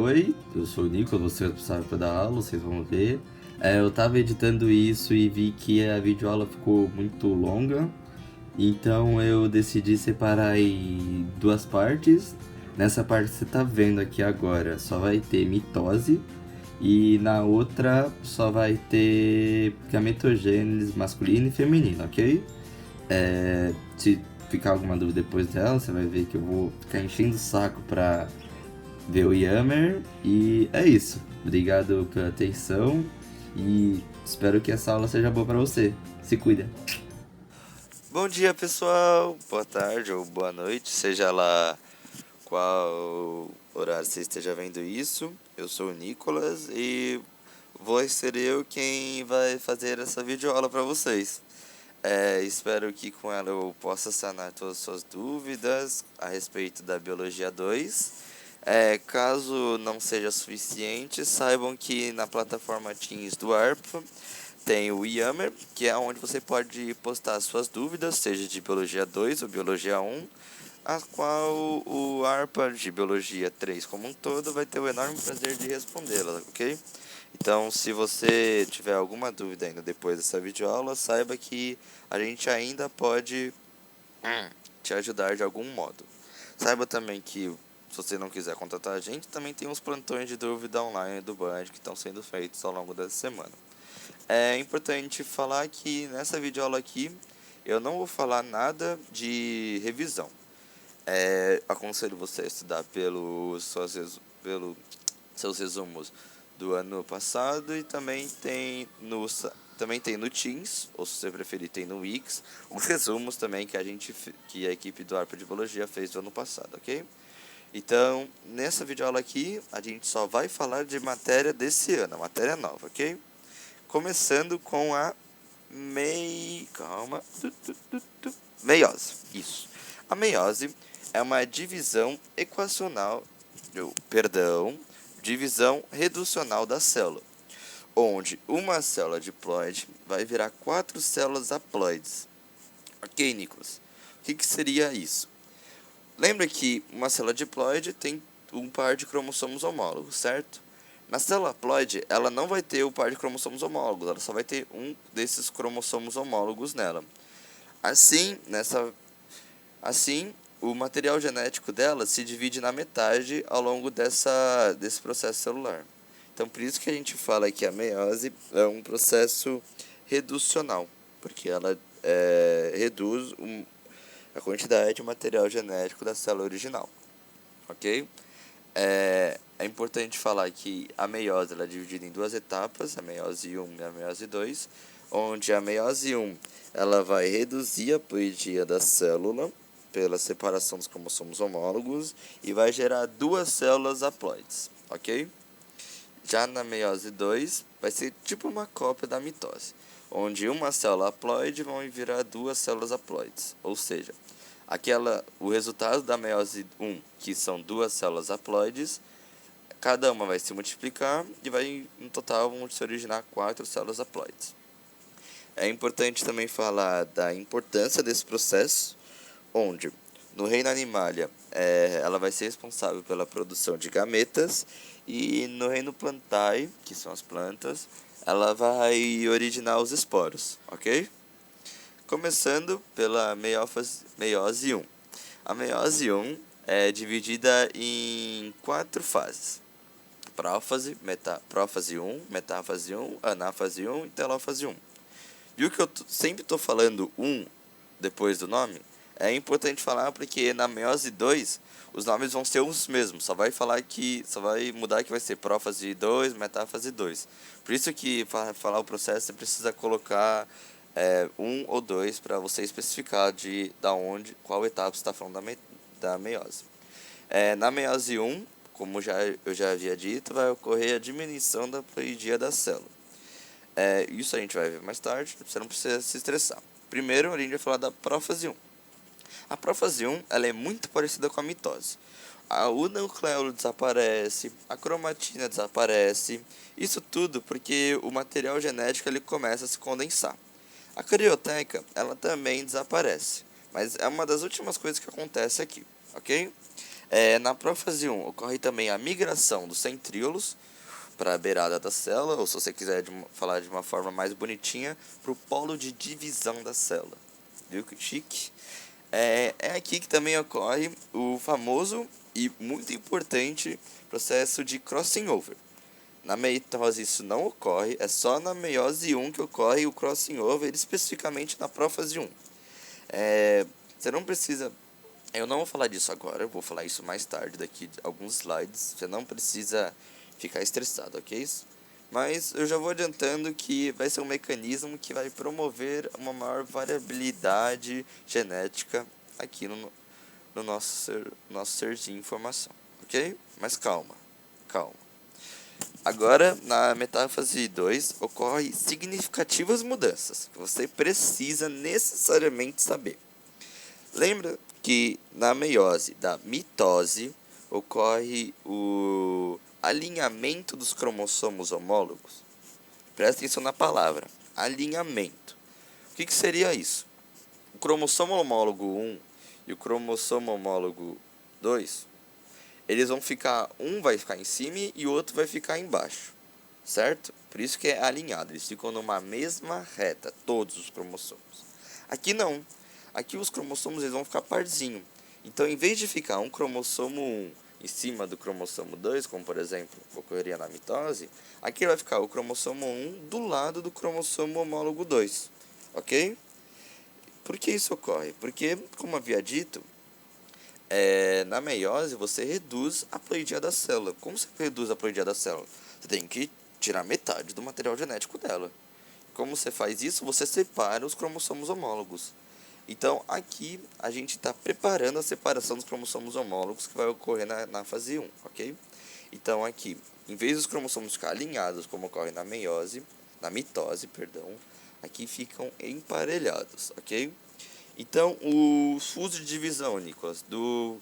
Oi, eu sou o Nico, você é responsável por dar aula, vocês vão ver. Eu tava editando isso e vi que a videoaula ficou muito longa, então eu decidi separar em duas partes. Nessa parte que você tá vendo aqui agora só vai ter mitose, e na outra só vai ter gametogênese masculina e feminina, ok? Se ficar alguma dúvida depois dela, você vai ver que eu vou ficar enchendo o saco pra ver o Yammer. E é isso. Obrigado pela atenção e espero que essa aula seja boa pra você. Se cuida. Bom dia, pessoal. Boa tarde ou boa noite, seja lá qual horário você esteja vendo isso. Eu sou o Nicolas e vou ser eu quem vai fazer essa videoaula para vocês. Espero que com ela eu possa sanar todas as suas dúvidas a respeito da Biologia 2. Caso não seja suficiente, saibam que na plataforma Teams do ARPA tem o Yammer, que é onde você pode postar suas dúvidas, seja de Biologia 2 ou Biologia 1, a qual o ARPA de Biologia 3 como um todo vai ter o enorme prazer de respondê-las, ok? Então, se você tiver alguma dúvida ainda depois dessa videoaula, saiba que a gente ainda pode te ajudar de algum modo. Saiba também que, se você não quiser contatar a gente, também tem uns plantões de dúvida online do Band que estão sendo feitos ao longo dessa semana. É importante falar que nessa videoaula aqui eu não vou falar nada de revisão. Aconselho você a estudar pelo seus resumos do ano passado e também tem no Teams, ou se você preferir tem no Wix, os resumos também que a equipe do ARPA de Biologia fez do ano passado, ok? Então, nessa videoaula aqui, a gente só vai falar de matéria desse ano, a matéria nova, ok? Começando com a Calma. Meiose. Isso. A meiose é uma divisão equacional. Perdão. Divisão reducional da célula, onde uma célula diploide vai virar 4 células haploides. Ok, Nicolas? O que seria isso? Lembra que uma célula diploide tem um par de cromossomos homólogos, certo? Na célula haploide, ela não vai ter o par de cromossomos homólogos, ela só vai ter um desses cromossomos homólogos nela. Assim, assim, o material genético dela se divide na metade ao longo desse processo celular. Então, por isso que a gente fala que a meiose é um processo reducional, porque ela reduz a quantidade de material genético da célula original, ok? É importante falar que a meiose ela é dividida em duas etapas, a meiose 1 e a meiose 2, onde a meiose 1 ela vai reduzir a ploidia da célula pela separação dos cromossomos homólogos e vai gerar duas células haploides, ok? Já na meiose 2 vai ser tipo uma cópia da mitose, onde uma célula haploide vai virar duas células haploides, ou seja, o resultado da meiose 1, que são duas células haploides, cada uma vai se multiplicar e vai, no total, vão se originar 4 células haploides. É importante também falar da importância desse processo, onde no reino animalia ela vai ser responsável pela produção de gametas e no reino plantae, que são as plantas, ela vai originar os esporos, ok? Começando pela meiose 1. A meiose 1 é dividida em 4 fases: prófase 1, metáfase 1, anáfase 1 e telófase 1. Viu que eu sempre estou falando 1 depois do nome? É importante falar porque na meiose 2 os nomes vão ser os mesmos, só vai mudar que vai ser prófase 2, metáfase 2. Por isso que para falar o processo você precisa colocar 1 ou 2 para você especificar qual etapa você está falando da meiose. Na meiose 1, como eu já havia dito, vai ocorrer a diminuição da ploidia da célula. Isso a gente vai ver mais tarde, você não precisa se estressar. Primeiro, a gente vai falar da prófase 1. A prófase 1 ela é muito parecida com a mitose. O nucleolo desaparece, a cromatina desaparece, isso tudo porque o material genético ele começa a se condensar. A carioteca ela também desaparece, mas é uma das últimas coisas que acontece aqui, ok? Na prófase 1 ocorre também a migração dos centríolos para a beirada da célula, ou se você quiser falar de uma forma mais bonitinha, para o polo de divisão da célula. Viu que chique? É aqui que também ocorre o famoso e muito importante processo de crossing over. Na mitose isso não ocorre, é só na meiose 1 que ocorre o crossing over, especificamente na prófase 1. Você não precisa... Eu não vou falar disso agora, eu vou falar isso mais tarde, daqui a alguns slides. Você não precisa ficar estressado, ok? Mas eu já vou adiantando que vai ser um mecanismo que vai promover uma maior variabilidade genética aqui no nosso ser de informação, ok? Mas calma. Agora, na metáfase 2, ocorre significativas mudanças que você precisa necessariamente saber. Lembra que na meiose da mitose ocorre o alinhamento dos cromossomos homólogos? Presta atenção na palavra, alinhamento. O que seria isso? O cromossomo homólogo 1 e o cromossomo homólogo 2, eles vão ficar, um vai ficar em cima e o outro vai ficar embaixo, certo? Por isso que é alinhado, eles ficam numa mesma reta, todos os cromossomos. Aqui não. Aqui os cromossomos eles vão ficar parzinho. Então, em vez de ficar um cromossomo 1 em cima do cromossomo 2, como por exemplo ocorreria na mitose, aqui vai ficar o cromossomo 1 do lado do cromossomo homólogo 2, ok? Por que isso ocorre? Porque, como havia dito, na meiose você reduz a ploidia da célula. Como você reduz a ploidia da célula? Você tem que tirar metade do material genético dela. Como você faz isso? Você separa os cromossomos homólogos. Então, aqui a gente está preparando a separação dos cromossomos homólogos que vai ocorrer na fase 1, ok? Então, aqui, em vez dos cromossomos ficar alinhados, como ocorre na mitose, perdão, aqui ficam emparelhados, ok? Então, o fuso de divisão, Nicolas, do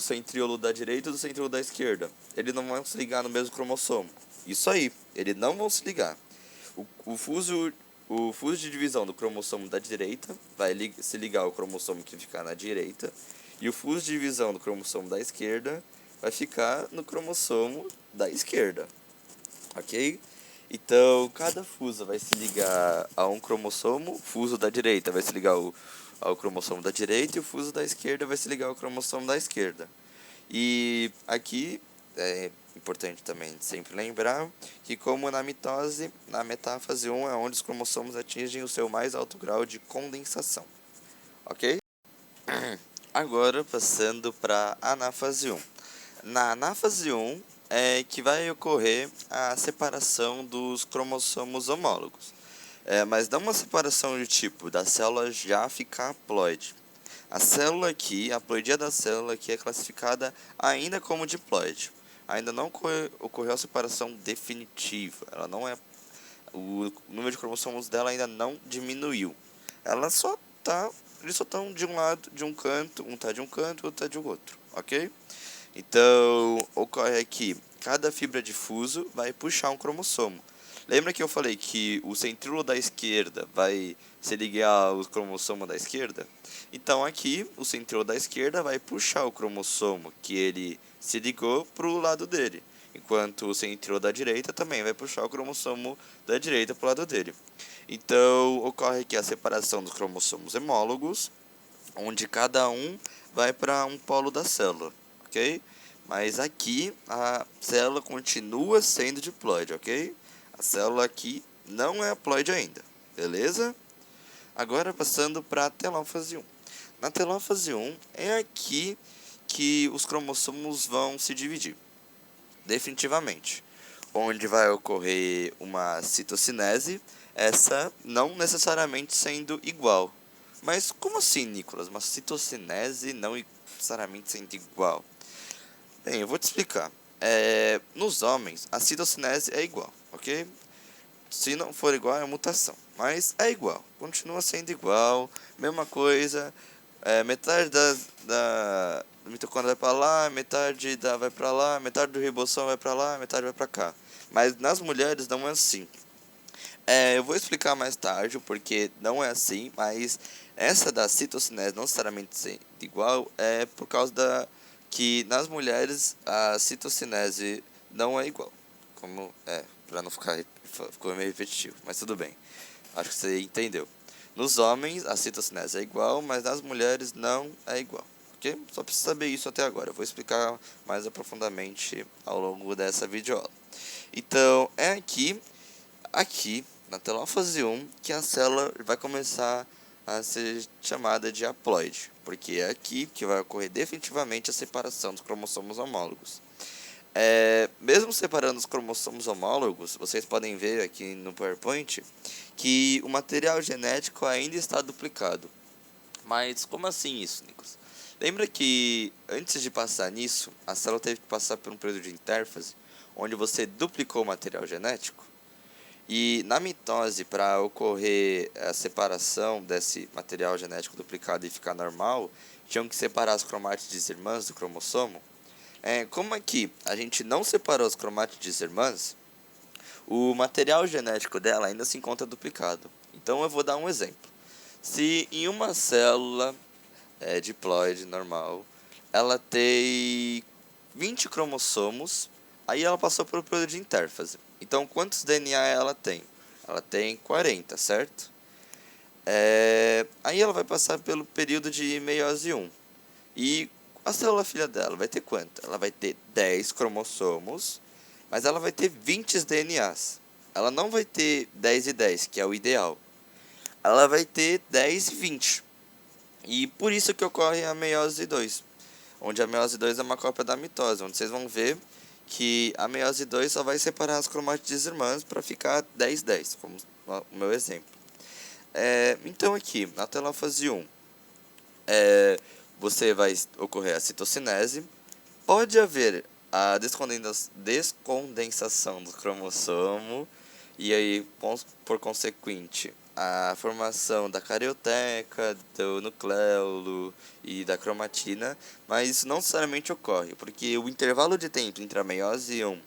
centríolo da direita e do centríolo da esquerda, eles não vão se ligar no mesmo cromossomo. Isso aí, eles não vão se ligar. O fuso de divisão do cromossomo da direita vai se ligar ao cromossomo que ficar na direita, e o fuso de divisão do cromossomo da esquerda vai ficar no cromossomo da esquerda, ok? Então, cada fuso vai se ligar a um cromossomo, o fuso da direita vai se ligar ao cromossomo da direita, e o fuso da esquerda vai se ligar ao cromossomo da esquerda. E aqui é importante também sempre lembrar que, como na mitose, na metáfase 1 é onde os cromossomos atingem o seu mais alto grau de condensação, ok? Agora, passando para a anáfase 1. Na anáfase 1 é que vai ocorrer a separação dos cromossomos homólogos. Mas não uma separação de tipo da célula já ficar haploide. A célula aqui, a ploidia da célula aqui é classificada ainda como diploide. Ainda não ocorreu a separação definitiva. Ela não é, o número de cromossomos dela ainda não diminuiu. Ela só tá, eles só estão de um lado, de um canto, um tá de um canto, outro tá de outro, ok? Então, ocorre aqui, cada fibra de fuso vai puxar um cromossomo. Lembra que eu falei que o centríolo da esquerda vai se ligar ao cromossomo da esquerda? Então aqui, o centríolo da esquerda vai puxar o cromossomo que ele se ligou para o lado dele, enquanto o centríolo da direita também vai puxar o cromossomo da direita para o lado dele. Então, ocorre aqui a separação dos cromossomos homólogos, onde cada um vai para um polo da célula, ok? Mas aqui a célula continua sendo diploide, ok? A célula aqui não é haploide ainda, beleza? Agora passando para a telófase 1. Na telófase 1 é aqui que os cromossomos vão se dividir, definitivamente. Onde vai ocorrer uma citocinese, essa não necessariamente sendo igual. Mas como assim, Nicolas? Uma citocinese não necessariamente sendo igual? Bem, eu vou te explicar. Nos homens, a citocinese é igual, ok? Se não for igual, é mutação. Mas é igual, continua sendo igual, mesma coisa. Metade do mitocôndrio vai para lá, metade vai para lá, metade do ribossomo vai para lá, metade vai para cá. Mas nas mulheres não é assim. Eu vou explicar mais tarde porque não é assim, mas essa da citocinese não necessariamente ser igual é por causa que nas mulheres a citocinese não é igual. Como para não ficar ficou meio repetitivo, mas tudo bem. Acho que você entendeu. Nos homens a citocinese é igual, mas nas mulheres não é igual. Ok? Só precisa saber isso até agora. Eu vou explicar mais aprofundadamente ao longo dessa videoaula. Então, é aqui na telófase 1 que a célula vai começar a ser chamada de haploide, porque é aqui que vai ocorrer definitivamente a separação dos cromossomos homólogos. Mesmo separando os cromossomos homólogos, vocês podem ver aqui no PowerPoint que o material genético ainda está duplicado. Mas como assim isso, Nicolas? Lembra que antes de passar nisso, a célula teve que passar por um período de intérfase, onde você duplicou o material genético? E na mitose, para ocorrer a separação desse material genético duplicado e ficar normal, tinham que separar as cromátides irmãs do cromossomo. Como aqui a gente não separou as cromátides irmãs, o material genético dela ainda se encontra duplicado. Então eu vou dar um exemplo. Se em uma célula diploide normal, ela tem 20 cromossomos, aí ela passou por um período de intérfase. Então, quantos DNA ela tem? Ela tem 40, certo? Aí ela vai passar pelo período de meiose 1. E a célula filha dela vai ter quanto? Ela vai ter 10 cromossomos, mas ela vai ter 20 DNAs. Ela não vai ter 10 e 10, que é o ideal. Ela vai ter 10 e 20. E por isso que ocorre a meiose 2, onde a meiose 2 é uma cópia da mitose, onde vocês vão ver que a meiose 2 só vai separar as cromátides irmãs para ficar 10-10, como o meu exemplo. Então aqui, na telófase 1, você vai ocorrer a citocinese, pode haver a descondensação do cromossomo, e aí, por consequente, a formação da carioteca, do nucleolo e da cromatina, mas isso não necessariamente ocorre, porque o intervalo de tempo entre a meiose 1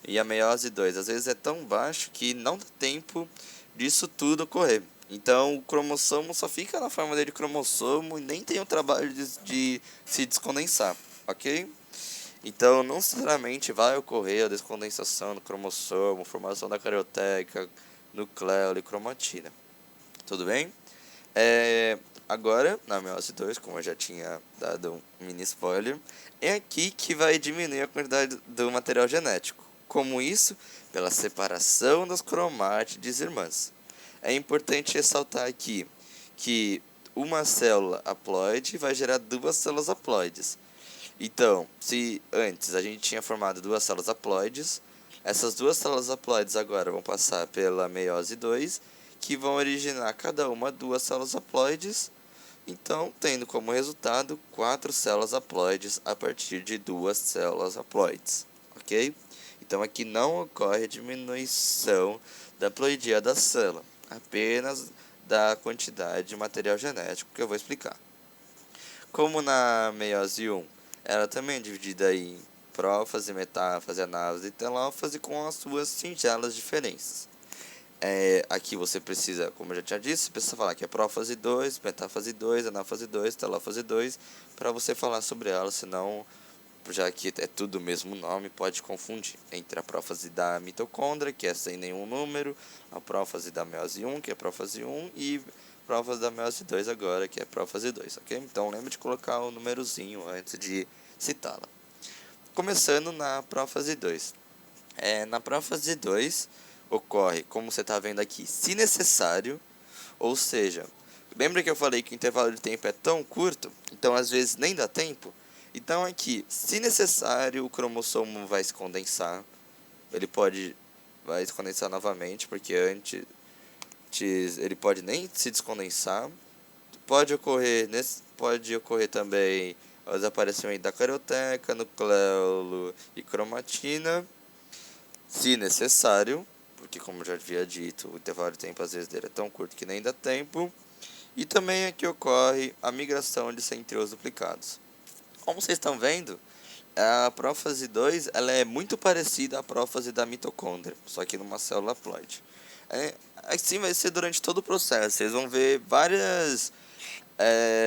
e a meiose 2 às vezes é tão baixo que não dá tempo disso tudo ocorrer. Então o cromossomo só fica na forma dele de cromossomo e nem tem o trabalho de se descondensar, ok? Então não necessariamente vai ocorrer a descondensação do cromossomo, formação da carioteca, nucleolo e cromatina. Tudo bem? Agora, na meiose 2, como eu já tinha dado um mini spoiler, é aqui que vai diminuir a quantidade do material genético. Como isso? Pela separação das cromátides irmãs. É importante ressaltar aqui que uma célula haploide vai gerar duas células haploides. Então, se antes a gente tinha formado duas células haploides, essas duas células haploides agora vão passar pela meiose 2, que vão originar cada uma duas células haploides, então tendo como resultado 4 células haploides a partir de duas células haploides, ok? Então aqui não ocorre diminuição da haploidia da célula, apenas da quantidade de material genético que eu vou explicar. Como na meiose 1, ela também é dividida em prófase, metáfase, anáfase e telófase com as suas singelas diferenças. Aqui você precisa, como eu já tinha dito, você precisa falar que é prófase 2, metáfase 2, anáfase 2, telófase 2, para você falar sobre ela, senão, já que é tudo o mesmo nome, pode confundir entre a prófase da mitocôndria, que é sem nenhum número, a prófase da meiose 1, que é prófase 1, e prófase da meiose 2 agora, que é prófase 2, ok? Então lembre de colocar o númerozinho antes de citá-la. Começando na prófase 2. Na prófase 2 ocorre, como você está vendo aqui, se necessário, ou seja, lembra que eu falei que o intervalo de tempo é tão curto, então às vezes nem dá tempo? Então aqui, se necessário, o cromossomo vai se condensar, vai se condensar novamente, porque antes ele pode nem se descondensar, pode ocorrer também o desaparecimento da carioteca, nucleolo e cromatina, se necessário, porque como eu já havia dito, o intervalo de tempo às vezes dele é tão curto que nem dá tempo, e também aqui ocorre a migração de centríolos duplicados. Como vocês estão vendo, a prófase 2 ela é muito parecida à prófase da mitocôndria, só que numa célula haploide. Assim vai ser durante todo o processo, vocês vão ver várias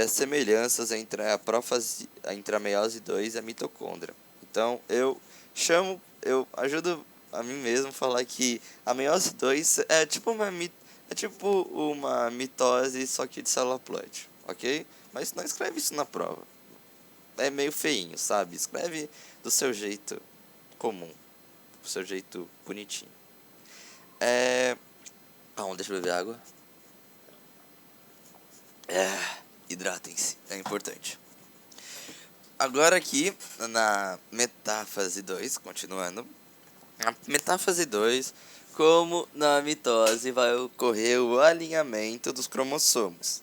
semelhanças entre a meiose 2 e a mitocôndria. Então, eu ajudo a mim mesmo a falar que a meiose 2 é tipo uma mitose, só que de célula ploide, ok? Mas não escreve isso na prova. É meio feinho, sabe? Escreve do seu jeito comum, do seu jeito bonitinho. Deixa eu beber água. Hidratem-se, é importante. Agora aqui, na metáfase 2, continuando. Na metáfase 2, como na mitose vai ocorrer o alinhamento dos cromossomos.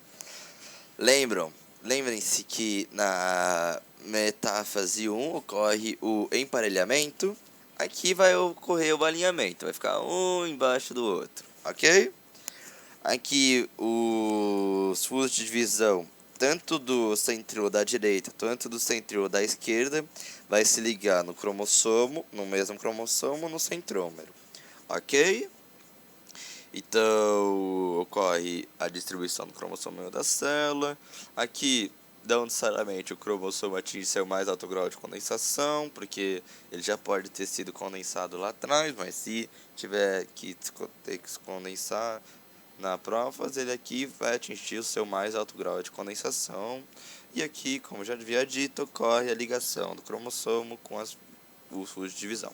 Lembrem-se que na metáfase 1 ocorre o emparelhamento. Aqui vai ocorrer o alinhamento, vai ficar um embaixo do outro, ok? Aqui os furos de divisão, tanto do centríolo da direita, quanto do centríolo da esquerda, vai se ligar no mesmo cromossomo, no centrômero, ok? Então, ocorre a distribuição do cromossomo da célula. Aqui, não necessariamente o cromossomo atinge seu mais alto grau de condensação, porque ele já pode ter sido condensado lá atrás, mas se tiver que ter que se condensar na prófase, ele aqui vai atingir o seu mais alto grau de condensação. E aqui, como já havia dito, ocorre a ligação do cromossomo com os furos de divisão,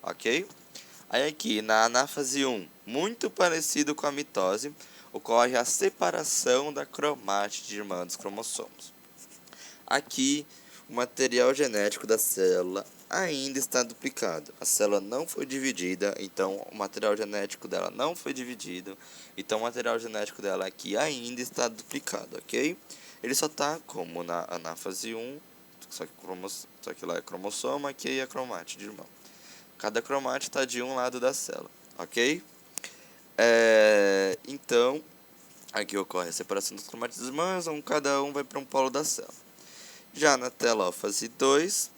ok? Aí aqui, na anáfase 1, muito parecido com a mitose, ocorre a separação da cromátide irmã dos cromossomos. Aqui, o material genético da célula ainda está duplicado. A célula não foi dividida, então o material genético dela não foi dividido. Então o material genético dela aqui ainda está duplicado, ok? Ele só está como na anáfase 1, só que lá é cromossomo, aqui é cromátide irmão. Cada cromátide está de um lado da célula, ok? Então, aqui ocorre a separação dos cromátides irmãos, cada um vai para um polo da célula. Já na telófase 2,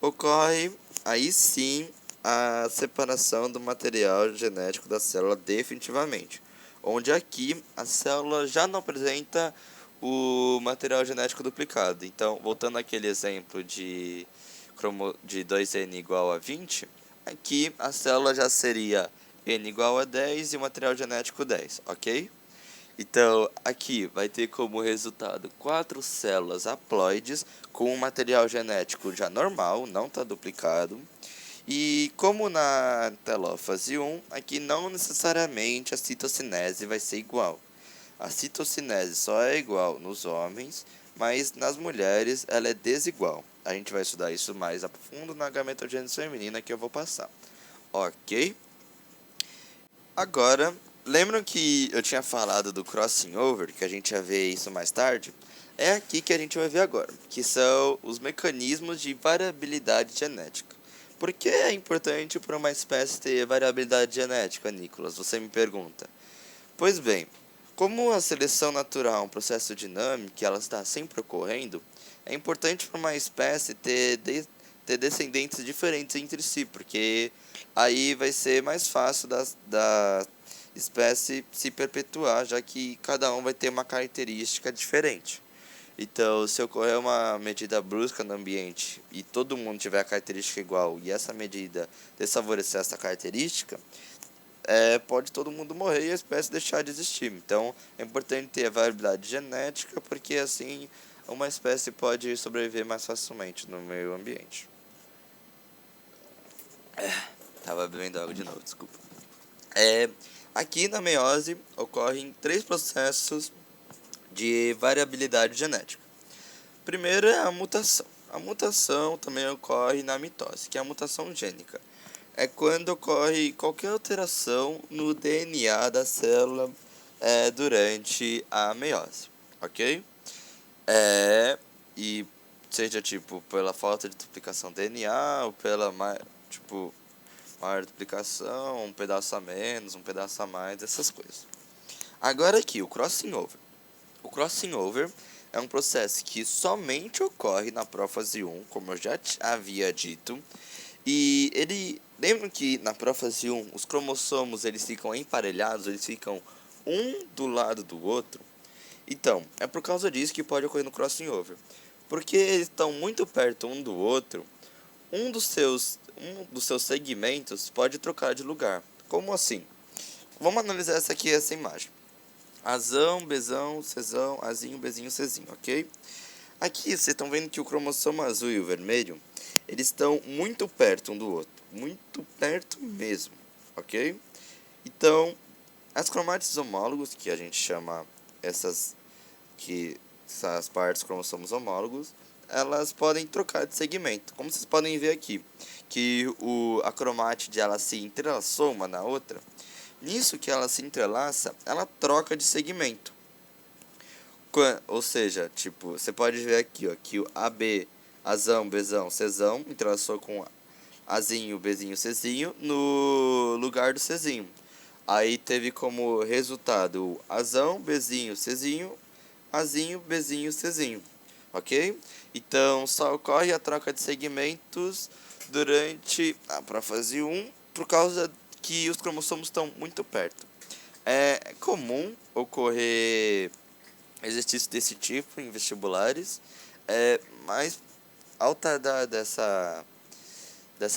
ocorre aí sim a separação do material genético da célula definitivamente, onde aqui a célula já não apresenta o material genético duplicado. Então, voltando àquele exemplo de 2N igual a 20, aqui a célula já seria N igual a 10 e o material genético 10, ok? Então, aqui vai ter como resultado 4 células haploides com um material genético já normal, não está duplicado. E como na telófase 1, aqui não necessariamente a citocinese vai ser igual. A citocinese só é igual nos homens, mas nas mulheres ela é desigual. A gente vai estudar isso mais a fundo na gametogênese feminina que eu vou passar. Ok? Agora, lembram que eu tinha falado do crossing over, que a gente ia ver isso mais tarde? É aqui que a gente vai ver agora, que são os mecanismos de variabilidade genética. Por que é importante para uma espécie ter variabilidade genética, Nicolas? Você me pergunta. Pois bem, como a seleção natural é um processo dinâmico e ela está sempre ocorrendo, é importante para uma espécie ter descendentes diferentes entre si, porque aí vai ser mais fácil da espécie se perpetuar, já que cada um vai ter uma característica diferente. Então, se ocorrer uma medida brusca no ambiente e todo mundo tiver a característica igual e essa medida desfavorecer essa característica, pode todo mundo morrer e a espécie deixar de existir. Então, é importante ter a variabilidade genética, porque assim uma espécie pode sobreviver mais facilmente no meio ambiente. Tava bebendo água de novo, desculpa. Aqui na meiose ocorrem 3 processos de variabilidade genética. Primeiro é a mutação. A mutação também ocorre na mitose, que é a mutação gênica. É quando ocorre qualquer alteração no DNA da célula durante a meiose, ok? E seja tipo pela falta de duplicação do DNA ou pela maior duplicação, um pedaço a menos, um pedaço a mais, essas coisas. Agora aqui, o crossing over. O crossing over é um processo que somente ocorre na prófase 1, como eu já havia dito. E lembram que na prófase 1 os cromossomos eles ficam emparelhados, eles ficam um do lado do outro. Então, é por causa disso que pode ocorrer no crossing over. Porque eles estão muito perto um do outro, um dos seus segmentos pode trocar de lugar. Como assim? Vamos analisar essa imagem. Azão, Bzão, Czão, Azinho, Bzinho, Czinho, ok? Aqui vocês estão vendo que o cromossomo azul e o vermelho, eles estão muito perto um do outro. Muito perto mesmo, ok? Então, as cromátides homólogos, que a gente chama essas partes cromossomos homólogos, elas podem trocar de segmento. Como vocês podem ver aqui, que a cromátide ela se entrelaçou uma na outra. Nisso que ela se entrelaça, ela troca de segmento. Ou seja, tipo, você pode ver aqui, ó, que o AB, Azão, Bzão, Czão entrelaçou com Azinho, Bzinho, Czinho no lugar do Czinho. Aí teve como resultado o Azão, Bzinho, Czinho, Azinho, Bzinho, Czinho. Ok? Então, só ocorre a troca de segmentos durante a fase 1 por causa que os cromossomos estão muito perto. É comum ocorrer exercício desse tipo em vestibulares, mas ao tardar dessa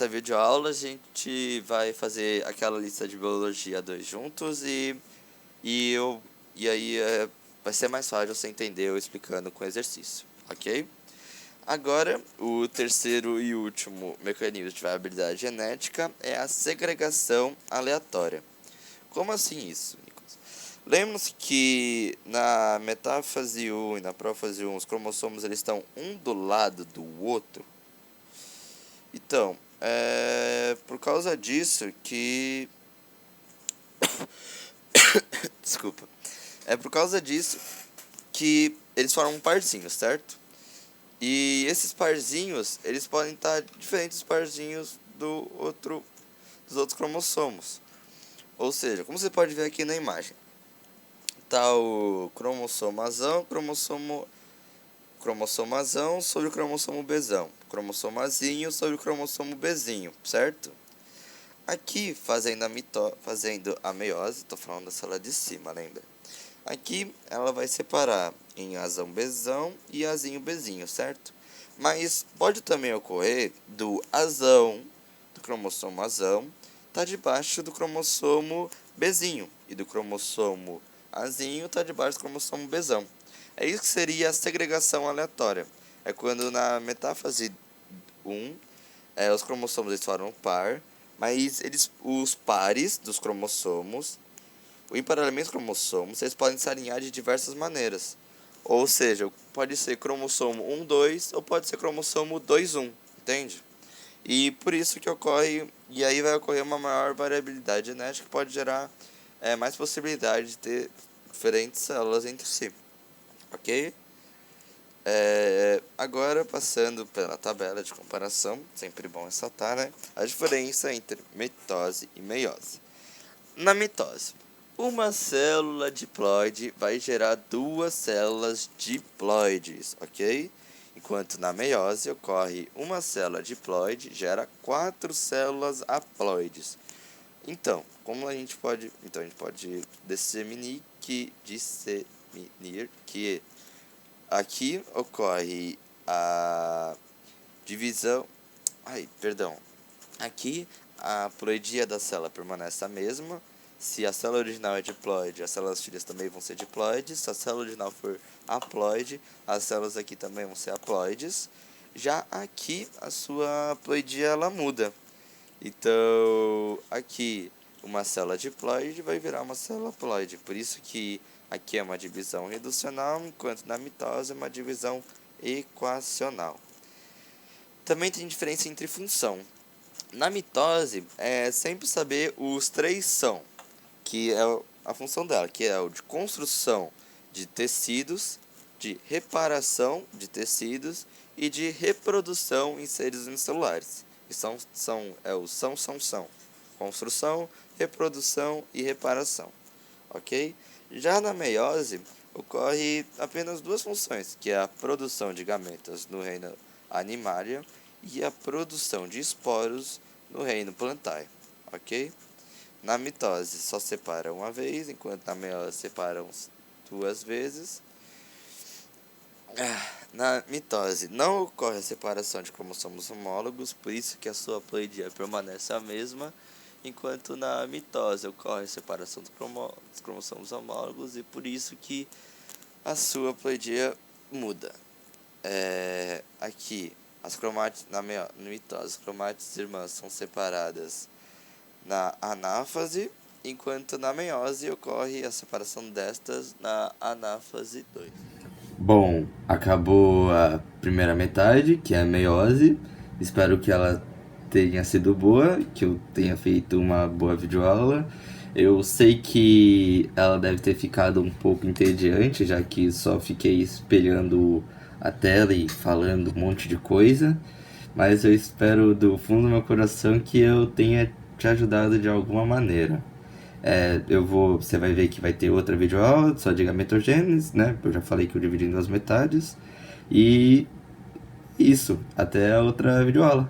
videoaula a gente vai fazer aquela lista de biologia 2 juntos e, eu, e aí vai ser mais fácil você entender eu explicando com exercício, ok? Agora, o terceiro e último mecanismo de variabilidade genética é a segregação aleatória. Como assim isso, Nicolas? Lembra-se que na metáfase 1 e na prófase 1 os cromossomos eles estão um do lado do outro? Então, é por causa disso que... Desculpa. É por causa disso que eles formam parzinhos, certo? E esses parzinhos, eles podem estar diferentes dos parzinhos dos outros cromossomos. Ou seja, como você pode ver aqui na imagem, tá o cromossomo Azão, cromossomo Azão sobre o cromossomo Bzão, cromossomo Azinho sobre o cromossomo Bzinho, certo? Aqui, fazendo a meiose, estou falando da célula de cima, lembra? Aqui, ela vai separar em Azão Bzão e Azinho Bzinho, certo? Mas pode também ocorrer do Azão, do cromossomo Azão, tá debaixo do cromossomo Bzinho, e do cromossomo Azinho tá debaixo do cromossomo Bzão. É isso que seria a segregação aleatória. É quando na metáfase 1, os cromossomos eles formam par, mas os pares dos cromossomos, o emparelhamento dos cromossomos, eles podem se alinhar de diversas maneiras. Ou seja, pode ser cromossomo 1, 2 ou pode ser cromossomo 2, 1, entende? E por isso que ocorre, e aí vai ocorrer uma maior variabilidade genética que pode gerar mais possibilidade de ter diferentes células entre si, ok? Agora, passando pela tabela de comparação, sempre bom ressaltar, né? A diferença entre mitose e meiose. Na mitose, uma célula diploide vai gerar duas células diploides, ok? Enquanto na meiose ocorre uma célula diploide gera 4 células haploides. Então, a gente pode disseminir que aqui ocorre a divisão. Aqui a ploidia da célula permanece a mesma. Se a célula original é diploide, as células filhas também vão ser diploides. Se a célula original for haploide, as células aqui também vão ser haploides. Já aqui a sua ploidia ela muda. Então, aqui uma célula diploide vai virar uma célula haploide. Por isso que aqui é uma divisão reducional, enquanto na mitose é uma divisão equacional. Também tem diferença entre função. Na mitose, é sempre saber os 3 são, que é a função dela, que é o de construção de tecidos, de reparação de tecidos e de reprodução em seres unicelulares. Que são. Construção, reprodução e reparação. Ok? Já na meiose, ocorre apenas 2 funções, que é a produção de gametas no reino animália e a produção de esporos no reino plantário, ok? Na mitose só separa uma vez, enquanto na meiose separam 2 vezes. Na mitose não ocorre a separação de cromossomos homólogos, por isso que a sua ploidia permanece a mesma, enquanto na mitose ocorre a separação dos cromossomos homólogos e por isso que a sua ploidia muda. Aqui, na mitose, as cromátides irmãs são separadas na anáfase, enquanto na meiose ocorre a separação destas na anáfase 2. Bom, acabou a primeira metade, que é a meiose. Espero que ela tenha sido boa, que eu tenha feito uma boa videoaula. Eu sei que ela deve ter ficado um pouco entediante, já que só fiquei espelhando a tela e falando um monte de coisa. Mas eu espero do fundo do meu coração que eu tenha te ajudado de alguma maneira. Você vai ver que vai ter outra videoaula só de gametogênese, né? Eu já falei que eu dividi em duas metades. E isso, até a outra videoaula.